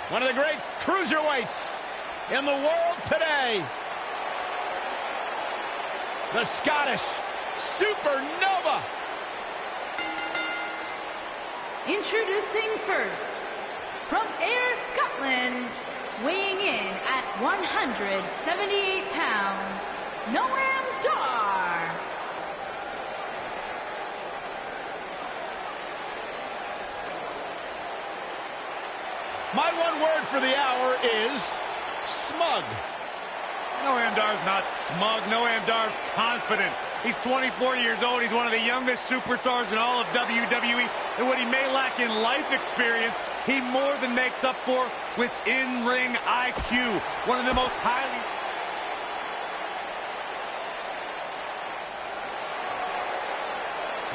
One of the great cruiserweights in the world today. The Scottish Supernova. Introducing first, from Ayr, Scotland, weighing in at 178 pounds, Noam. My one word for the hour is smug. Noam Dar's not smug. Noam Dar's confident. He's 24 years old. He's one of the youngest superstars in all of WWE. And what he may lack in life experience, he more than makes up for with in-ring IQ. One of the most highly...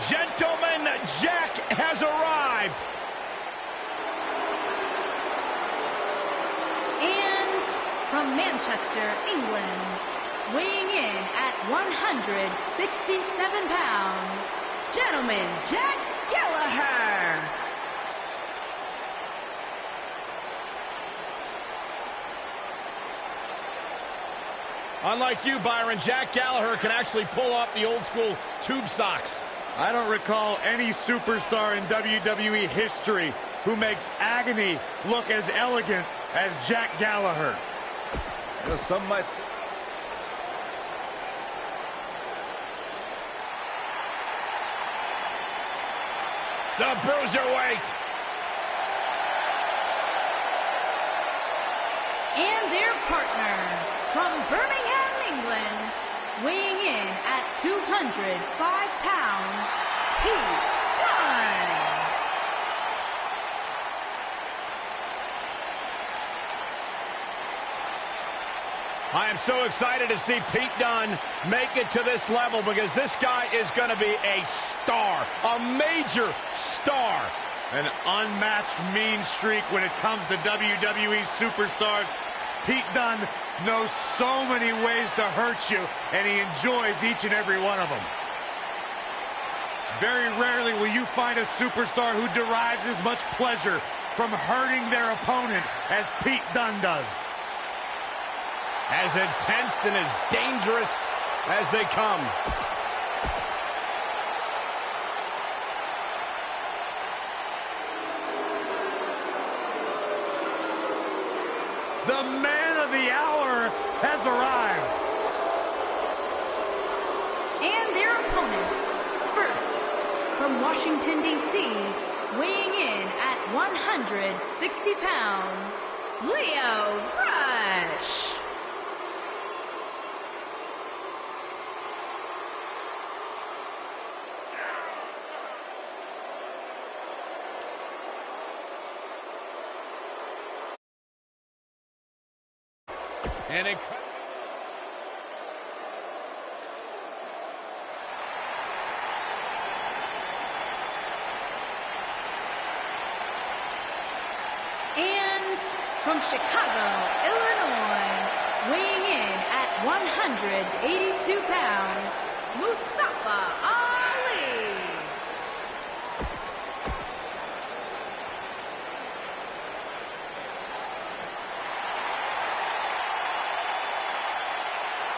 Gentlemen, Jack has arrived. And from Manchester, England, weighing in at 167 pounds, gentlemen, Jack Gallagher. Unlike you, Byron, Jack Gallagher can actually pull off the old school tube socks. I don't recall any superstar in WWE history who makes agony look as elegant as Jack Gallagher. You know, some might... The Bruiserweight. And their partner from Birmingham, England, weighing in at 205 pounds, Dunne. I am so excited to see Pete Dunne make it to this level because this guy is going to be a star, a major star. An unmatched mean streak when it comes to WWE superstars. Pete Dunne knows so many ways to hurt you, and he enjoys each and every one of them. Very rarely will you find a superstar who derives as much pleasure from hurting their opponent as Pete Dunne does. As intense and as dangerous as they come. The man of the hour has arrived. And their opponents, first, from Washington, D.C., weighing in at 160 pounds, Lio Rush. And it... And from Chicago, Illinois, weighing in at 182 pounds, Mustafa Ali.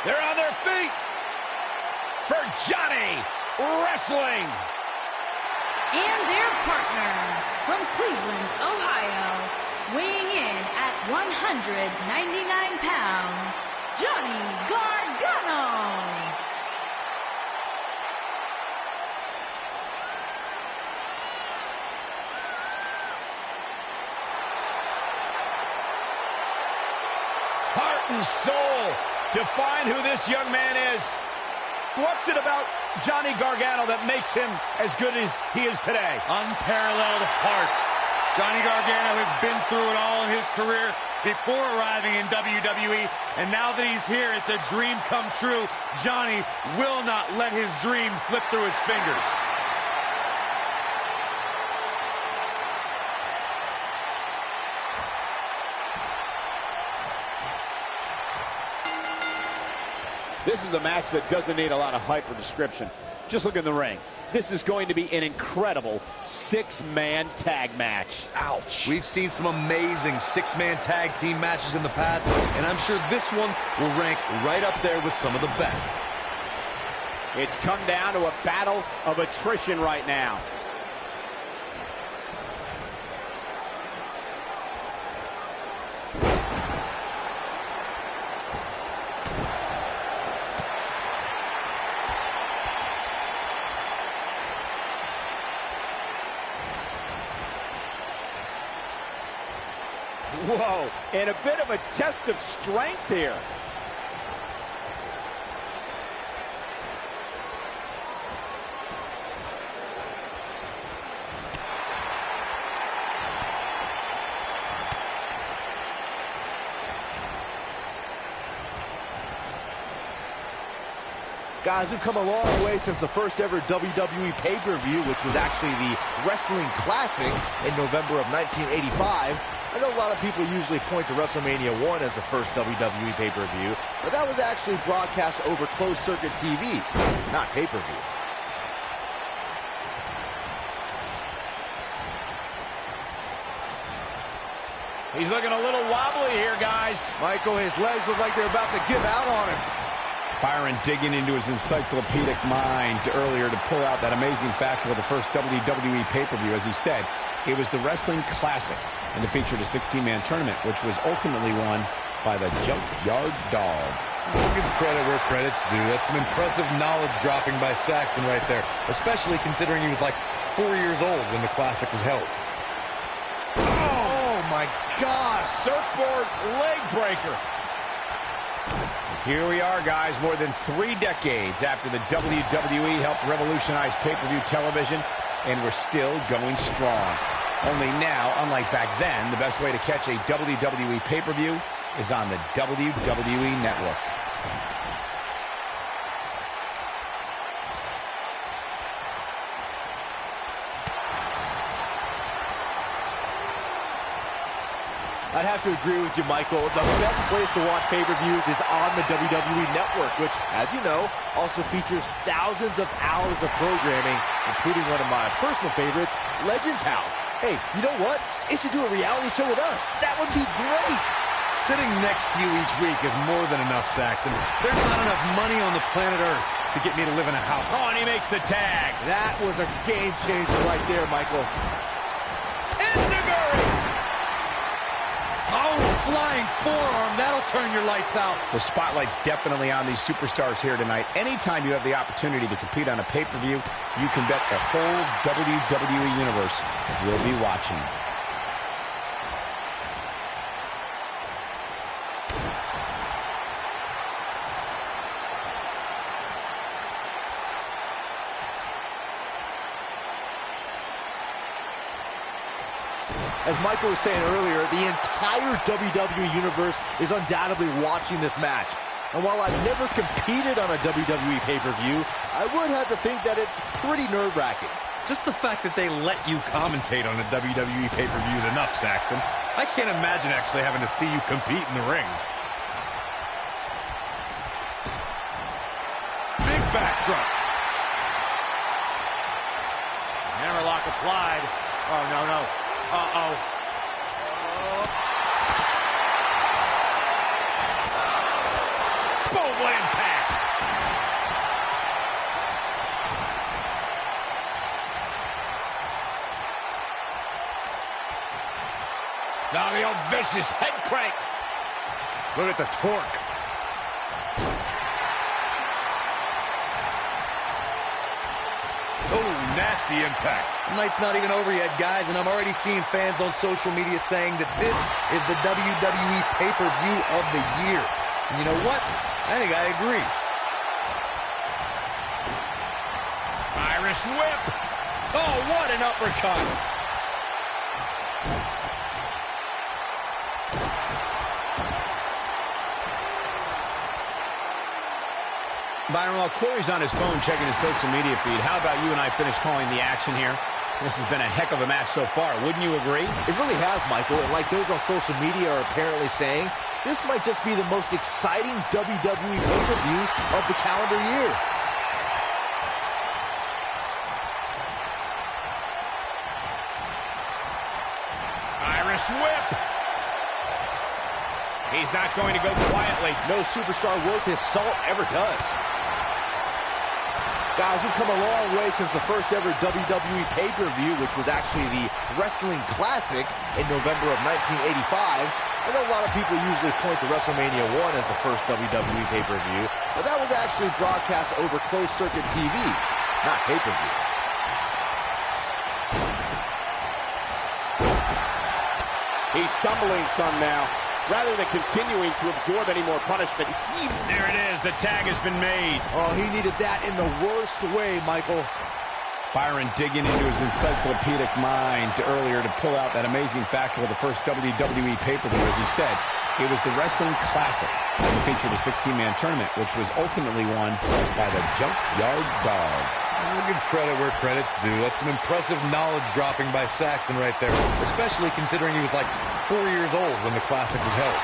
They're on their feet for Johnny Wrestling. And their partner from Cleveland, Ohio, weighing in at 199 pounds, Johnny Gargano. Heart and soul to find who this young man is. What's it about Johnny Gargano that makes him as good as he is today? Unparalleled heart. Johnny Gargano has been through it all in his career before arriving in WWE, and now that he's here, it's a dream come true. Johnny will not let his dream slip through his fingers. This is a match that doesn't need a lot of hype or description. Just look in the ring. this is going to be an incredible six-man tag match. Ouch. We've seen some amazing six-man tag team matches in the past, and I'm sure this one will rank right up there with some of the best. It's come down to a battle of attrition right now. Whoa, and a bit of a test of strength here. Guys, we've come a long way since the first ever WWE pay-per-view, which was actually the Wrestling Classic in November of 1985. I know a lot of people usually point to WrestleMania 1 as the first WWE pay-per-view, but that was actually broadcast over closed-circuit TV, not pay-per-view. He's looking a little wobbly here, guys. Michael, his legs look like they're about to give out on him. Byron digging into his encyclopedic mind earlier to pull out that amazing fact of the first WWE pay-per-view. As he said, it was the Wrestling Classic, and it featured a 16-man tournament, which was ultimately won by the Junkyard Dog. I'll give credit where credit's due. That's some impressive knowledge dropping by Saxton right there, especially considering he was like 4 years old when the Classic was held. Oh my gosh, Surfboard leg breaker. Here we are, guys, more than 3 decades after the WWE helped revolutionize pay-per-view television, and we're still going strong. Only now, unlike back then, the best way to catch a WWE pay-per-view is on the WWE Network. I'd have to agree with you, Michael. The best place to watch pay-per-views is on the WWE Network, which, as you know, also features thousands of hours of programming, including one of my personal favorites, Legends House. Hey, you know what? They should do a reality show with us. That would be great. Sitting next to you each week is more than enough, Saxton. There's not enough money on the planet Earth to get me to live in a house. Oh, and he makes the tag. That was a game changer right there, Michael. Oh, flying forearm. That'll turn your lights out. The spotlight's definitely on these superstars here tonight. Anytime you have the opportunity to compete on a pay-per-view, you can bet the whole WWE Universe will be watching. As Michael was saying earlier, the entire WWE Universe is undoubtedly watching this match. And while I've never competed on a WWE pay-per-view, I would have to think that it's pretty nerve-wracking. Just the fact that they let you commentate on a WWE pay-per-view is enough, Saxton. I can't imagine actually having to see you compete in the ring. Big backdrop. Hammerlock applied. Oh, no, no. Uh-oh. Boom, what impact. Now the old vicious head crank. Look at the torque. Oh, nasty impact. The night's not even over yet, guys, and I'm already seeing fans on social media saying that this is the WWE pay-per-view of the year. And you know what? I think I agree. Irish whip. Oh, what an uppercut. Byron, while Corey's on his phone checking his social media feed, how about you and I finish calling the action here? This has been a heck of a match so far. Wouldn't you agree? It really has, Michael. And like those on social media are apparently saying, this might just be the most exciting WWE pay-per-view of the calendar year. Irish whip. He's not going to go quietly. No superstar worth his salt ever does. Guys, we've come a long way since the first ever WWE pay-per-view, which was actually the Wrestling Classic in November of 1985. I know a lot of people usually point to WrestleMania 1 as the first WWE pay-per-view, but that was actually broadcast over closed-circuit TV, not pay-per-view. He's stumbling some now. Rather than continuing to absorb any more punishment, There it is. The tag has been made. Oh, he needed that in the worst way, Michael. Byron digging into his encyclopedic mind earlier to pull out that amazing fact of the first WWE pay-per-view. As he said, it was the Wrestling Classic. It featured a 16-man tournament, which was ultimately won by the Junkyard Dog. We'll give credit where credit's due. That's some impressive knowledge dropping by Saxton right there, especially considering he was like 4 years old when the Classic was held.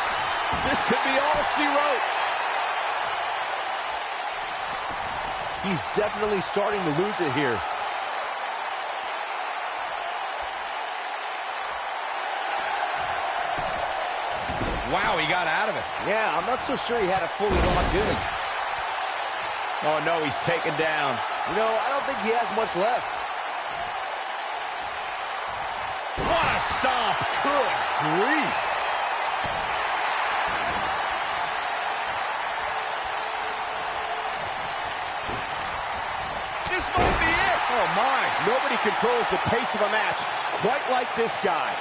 this could be all she wrote. He's definitely starting to lose it here. Wow, he got out of it. Yeah, I'm not so sure he had it fully locked in. Oh, no, he's taken down. You know, I don't think he has much left. What a stomp. Good grief. This might be it. Oh, my. Nobody controls the pace of a match quite like this guy.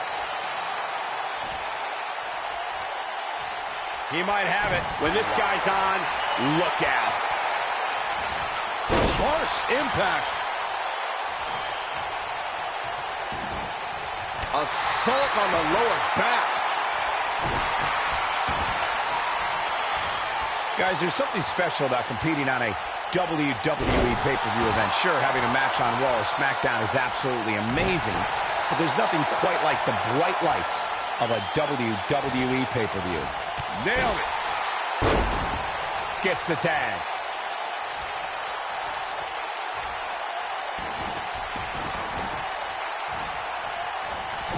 He might have it. When this guy's on, look out. Harsh impact. Assault on the lower back. Guys, there's something special about competing on a WWE pay-per-view event. Sure, having a match on Raw or SmackDown is absolutely amazing, but there's nothing quite like the bright lights of a WWE pay-per-view. Nailed it. Gets the tag.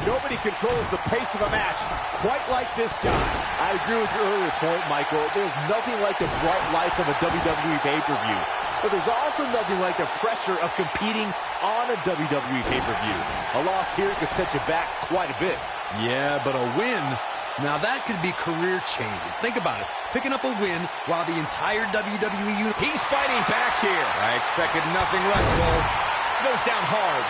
Nobody controls the pace of a match quite like this guy. I agree with your earlier point, Michael. There's nothing like the bright lights of a WWE pay-per-view. But there's also nothing like the pressure of competing on a WWE pay-per-view. A loss here could set you back quite a bit. Yeah, but a win, now that could be career-changing. Think about it. Picking up a win while the entire WWE unit... He's fighting back here. I expected nothing less, Cole. Goes down hard.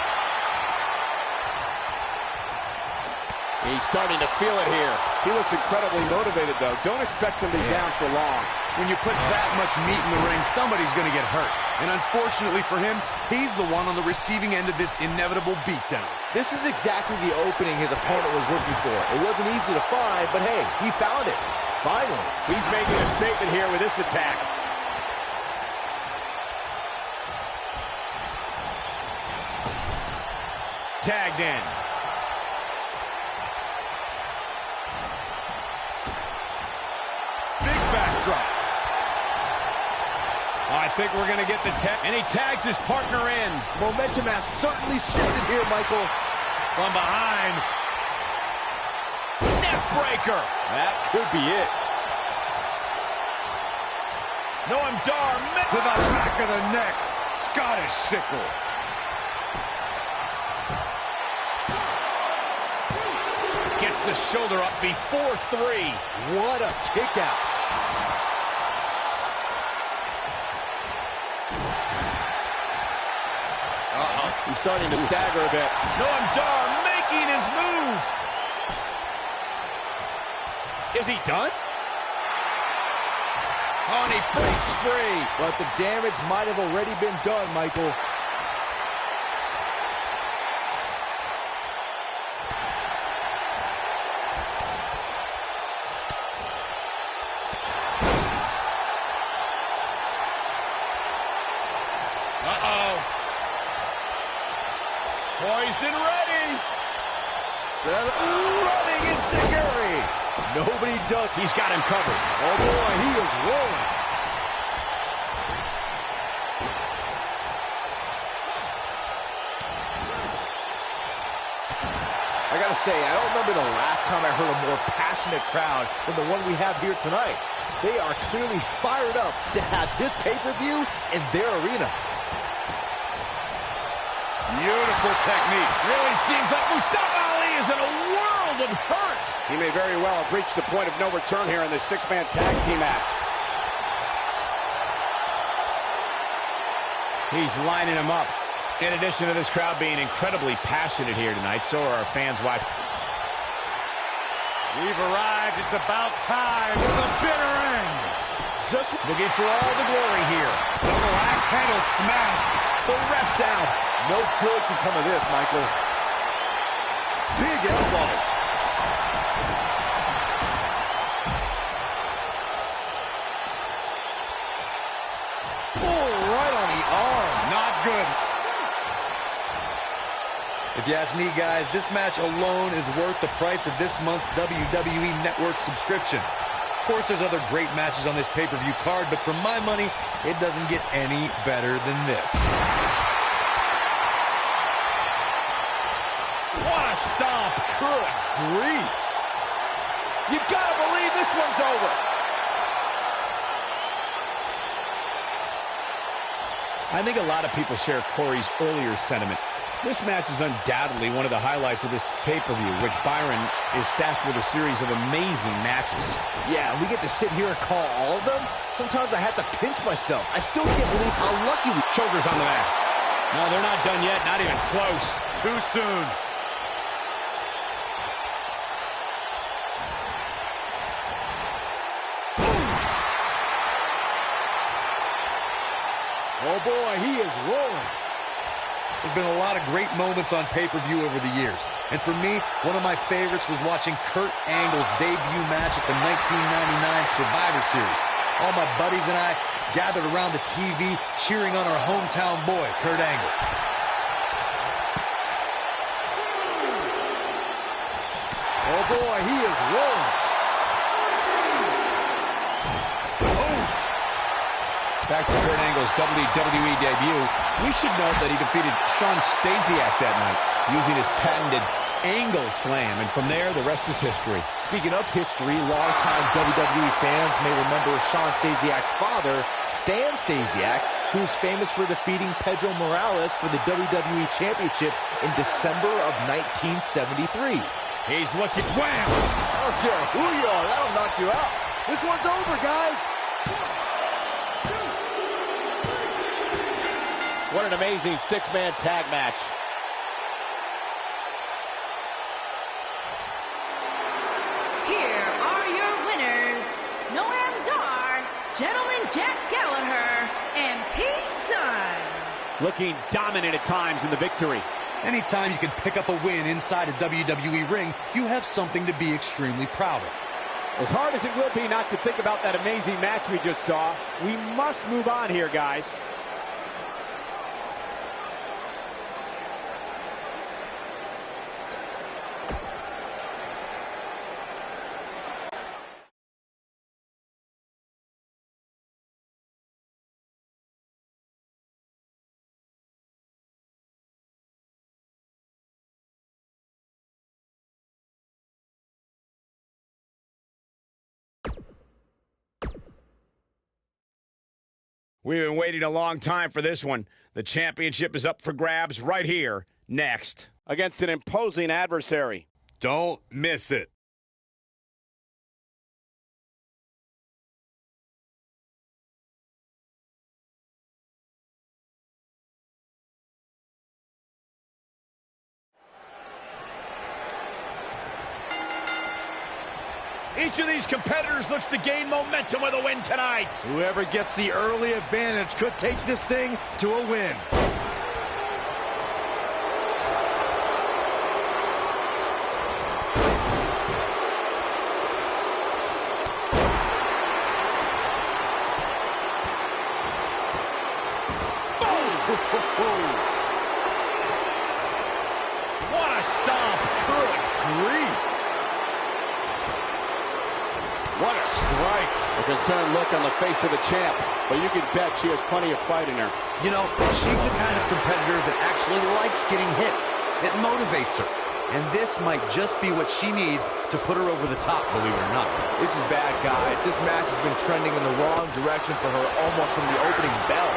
He's starting to feel it here. He looks incredibly motivated, though. Don't expect him to be down for long. When you put that much meat in the ring, somebody's going to get hurt. And unfortunately for him, he's the one on the receiving end of this inevitable beatdown. This is exactly the opening his opponent was looking for. It wasn't easy to find, but hey, he found it. Finally. He's making a statement here with this attack. Tagged in. Big backdrop. I think we're going to get the tag. And he tags his partner in. Momentum has certainly shifted here, Michael. From behind. Neck breaker. That could be it. Noam Dar To the back of the neck. Scottish sickle. gets the shoulder up before 3. What a kick out. He's starting to stagger a bit. Noam Dar making his move. Is he done? Oh, and he breaks free. But the damage might have already been done, Michael. Poised and ready. Running enziguri. Nobody does. He's got him covered. Oh, boy, he is rolling. I gotta say, I don't remember the last time I heard a more passionate crowd than the one we have here tonight. They are clearly fired up to have this pay-per-view in their arena. Beautiful technique. Really seems like Mustafa Ali is in a world of hurt. He may very well have reached the point of no return here in this six-man tag team match. He's lining him up. In addition to this crowd being incredibly passionate here tonight, so are our fans watching. We've arrived. It's about time for the bitter end. Just looking for all the glory here. Double axe handle smash. The ref's out. No good can come of this, Michael. Big elbow. Oh, right on the arm. Not good. If you ask me, guys, this match alone is worth the price of this month's WWE Network subscription. Of course, there's other great matches on this pay-per-view card, but for my money, it doesn't get any better than this. What a stomp. Good grief. You gotta believe this one's over. I think a lot of people share Corey's earlier sentiment. This match is undoubtedly one of the highlights of this pay-per-view, which Byron is stacked with a series of amazing matches. Yeah, we get to sit here and call all of them. Sometimes I have to pinch myself. I still can't believe how lucky we... Shoulders on the mat. No, they're not done yet. Not even close. Too soon. Oh, boy, he is rolling. There's been a lot of great moments on pay-per-view over the years. And for me, one of my favorites was watching Kurt Angle's debut match at the 1999 Survivor Series. All my buddies and I gathered around the TV cheering on our hometown boy, Kurt Angle. Oh, boy, he is rolling. Back to Kurt Angle's WWE debut. We should note that he defeated Shawn Stasiak that night using his patented angle slam, and from there, the rest is history. Speaking of history, longtime WWE fans may remember Shawn Stasiak's father, Stan Stasiak, who's famous for defeating Pedro Morales for the WWE Championship in December of 1973. He's looking... Wham! I don't care who you are, that'll knock you out. This one's over, guys. What an amazing six-man tag match. Here are your winners, Noam Dar, Gentleman Jack Gallagher, and Pete Dunne. Looking dominant at times in the victory. Anytime you can pick up a win inside a WWE ring, you have something to be extremely proud of. As hard as it will be not to think about that amazing match we just saw, we must move on here, guys. We've been waiting a long time for this one. The championship is up for grabs right here, next. Against an imposing adversary. Don't miss it. Each of these competitors looks to gain momentum with a win tonight. Whoever gets the early advantage could take this thing to a win. What a stomp. Good grief. What a strike. A concerned look on the face of the champ, but you can bet she has plenty of fight in her. You know, she's the kind of competitor that actually likes getting hit. It motivates her. and this might just be what she needs to put her over the top, believe it or not. This is bad, guys. This match has been trending in the wrong direction for her almost from the opening bell.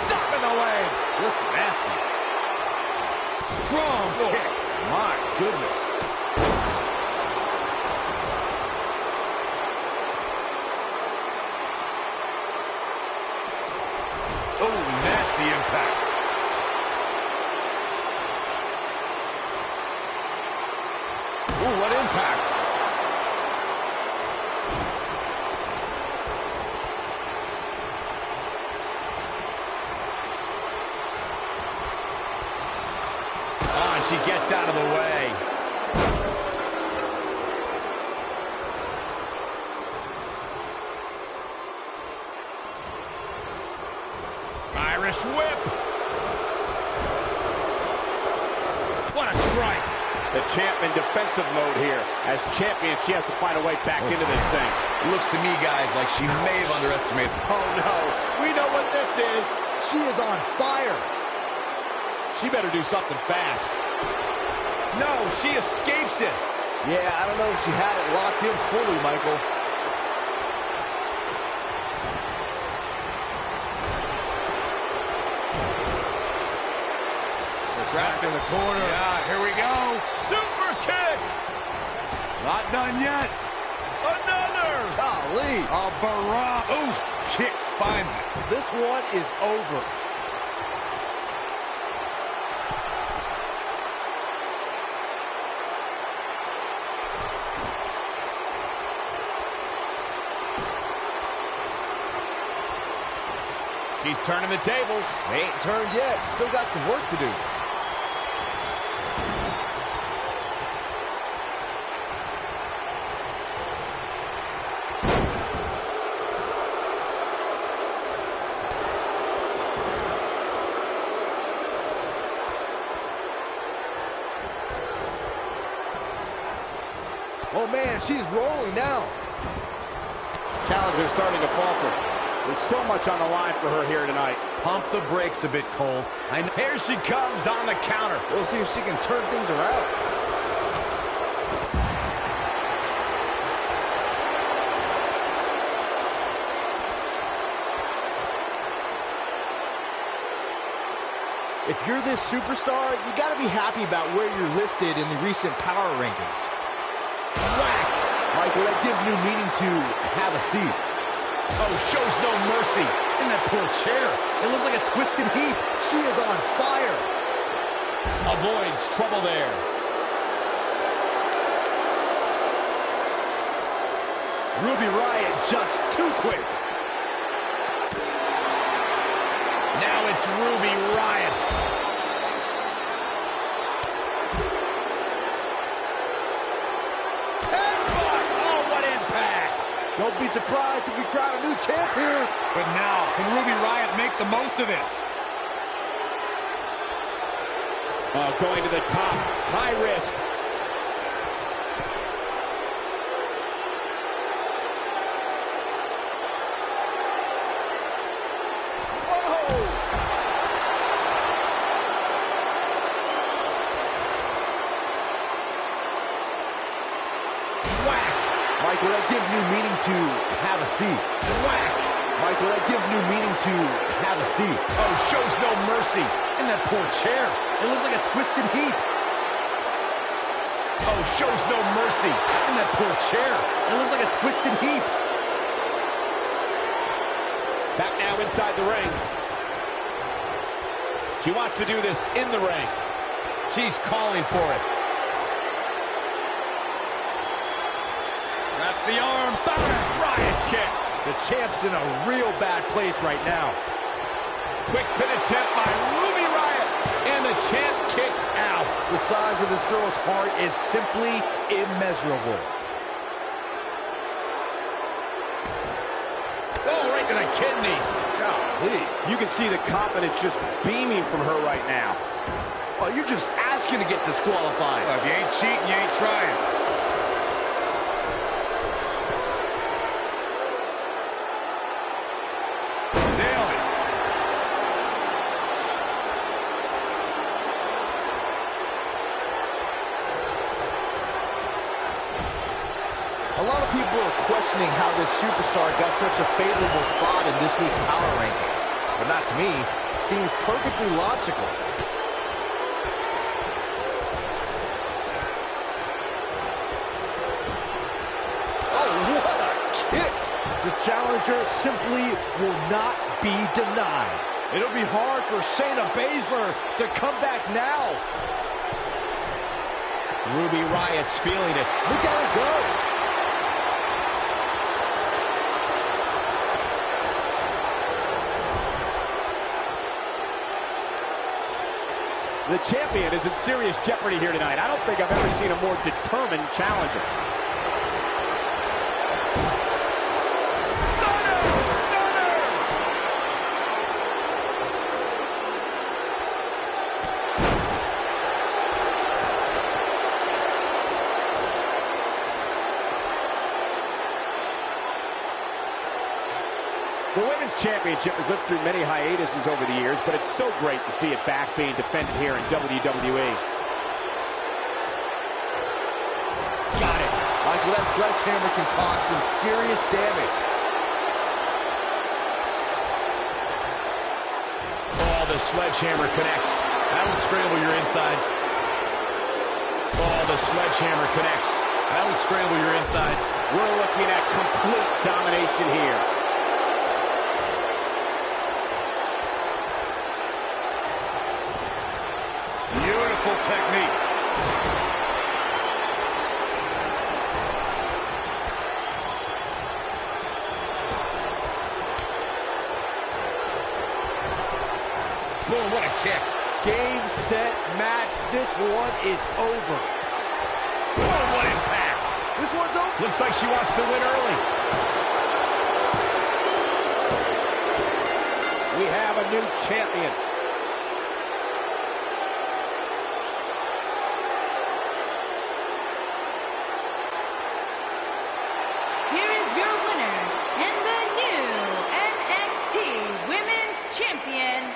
Stop in the leg. Just nasty. Strong kick. My goodness. Oh, nasty impact. Ooh, what impact. She gets out of the way. Irish whip. What a strike. The champ in defensive mode here. As champion, she has to find a way back into this thing. It looks to me, guys, like she may have underestimated. Oh, no. We know what this is. She is on fire. She better do something fast. No, she escapes it. Yeah, I don't know if she had it locked in fully, Michael. Trapped in the corner. Yeah, here we go. Super kick. Not done yet. Another. Golly. A barrage. Oof. Kick finds it. This one is over. She's turning the tables. They ain't turned yet. Still got some work to do. Oh, man, she's rolling now. Challenger's starting to falter. There's so much on the line for her here tonight. Pump the brakes a bit, Cole. Here she comes on the counter. We'll see if she can turn things around. If you're this superstar, you got to be happy about where you're listed in the recent power rankings. Whack! Michael, that gives new meaning to have a seat. Oh, shows no mercy. In that poor chair. It looks like a twisted heap. She is on fire. Avoids trouble there. Ruby Riott just too quick. Now it's Ruby Riott. Headbutt! Oh, what impact! Don't be surprised if we crown a new champ here. But now, can Ruby Riott make the most of this? Going to the top. High risk. Michael, that gives new meaning to have a seat. Whack! Michael, that gives new meaning to have a seat. Oh, shows no mercy. In that poor chair. It looks like a twisted heap. Oh, shows no mercy. In that poor chair. It looks like a twisted heap. Back now inside the ring. She wants to do this in the ring. She's calling for it. That's the arm. Riot kick. The champ's in a real bad place right now. Quick pin attempt by Ruby Riott. And and the champ kicks out. The size of this girl's heart is simply immeasurable. Oh, right to the kidneys. Golly. You can see the confidence just beaming from her right now. Oh, you're just asking to get disqualified. Well, if you ain't cheating, you ain't trying. Nailed it. A lot of people are questioning how this superstar got such a favorable spot in this week's power rankings. But not to me. Seems perfectly logical. Oh, what a kick! The challenger simply will not be denied. It'll be hard for Shayna Baszler to come back now. Ruby Riot's feeling it. Look at her go. The champion is in serious jeopardy here tonight. I don't think I've ever seen a more determined challenger. The Women's Championship has lived through many hiatuses over the years, but it's so great to see it back being defended here in WWE. Got it. Michael, that sledgehammer can cause some serious damage. Oh, the sledgehammer connects. That'll scramble your insides. Oh, the sledgehammer connects. That'll scramble your insides. We're looking at complete domination here. Beautiful technique. Boom, what a kick. Game, set, match. This one is over. Oh, what impact. This one's over. Looks like she wants to win early. We have a new champion. Here is your winner and the new NXT Women's Champion,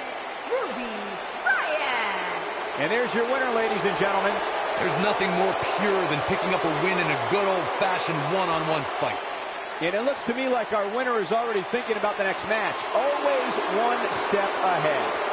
Ruby Riott. And there's your winner, ladies and gentlemen. There's nothing more pure than picking up a win in a good old-fashioned one-on-one fight. And it looks to me like our winner is already thinking about the next match. Always one step ahead.